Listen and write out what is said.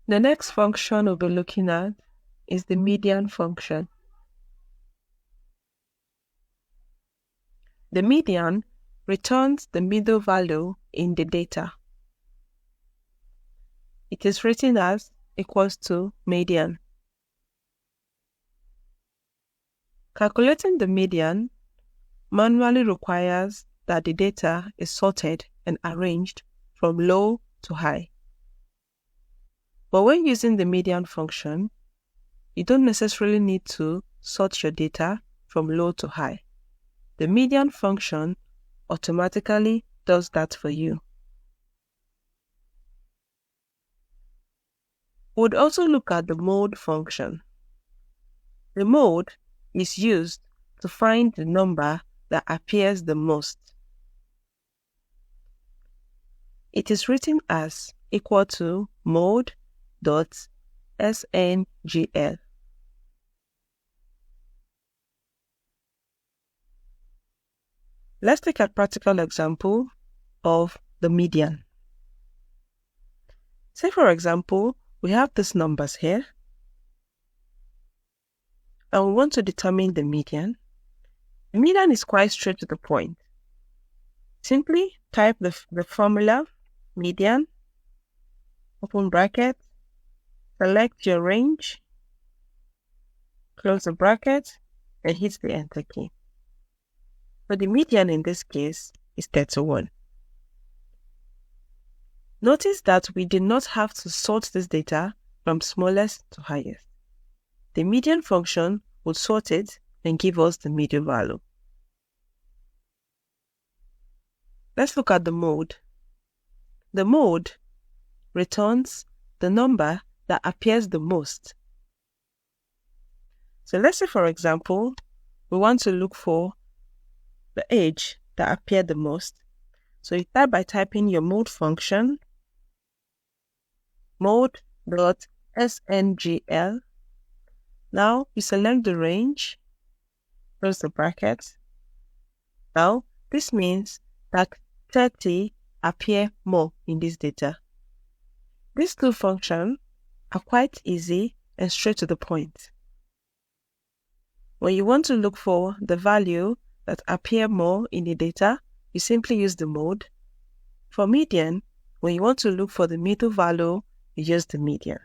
The next function we'll be looking at is the median function. The median returns the middle value in the data. It is written as equals to median. Calculating the median manually requires that the data is sorted and arranged from low to high. But when using the median function, you don't necessarily need to sort your data from low to high. The median function automatically does that for you. We would also look at the mode function. The mode is used to find the number that appears the most. It is written as equal to mode.sngl. Let's take a practical example of the median. Say, for example, we have these numbers here, and we want to determine the median. The median is quite straight to the point. Simply type the formula median, open bracket, select your range, close the bracket, and hit the enter key. So the median in this case is 31. Notice that we did not have to sort this data from smallest to highest. The median function would sort it and give us the middle value. Let's look at the mode. The mode returns the number that appears the most. So let's say, for example, we want to look for the age that appeared the most. So you start by typing your mode function, mode.sngl. Now you select the range, close the bracket. Now this means that 30 appear more in this data. These two functions are quite easy and straight to the point. When you want to look for the value that appear more in the data, you simply use the mode. For median, when you want to look for the middle value, you use the median.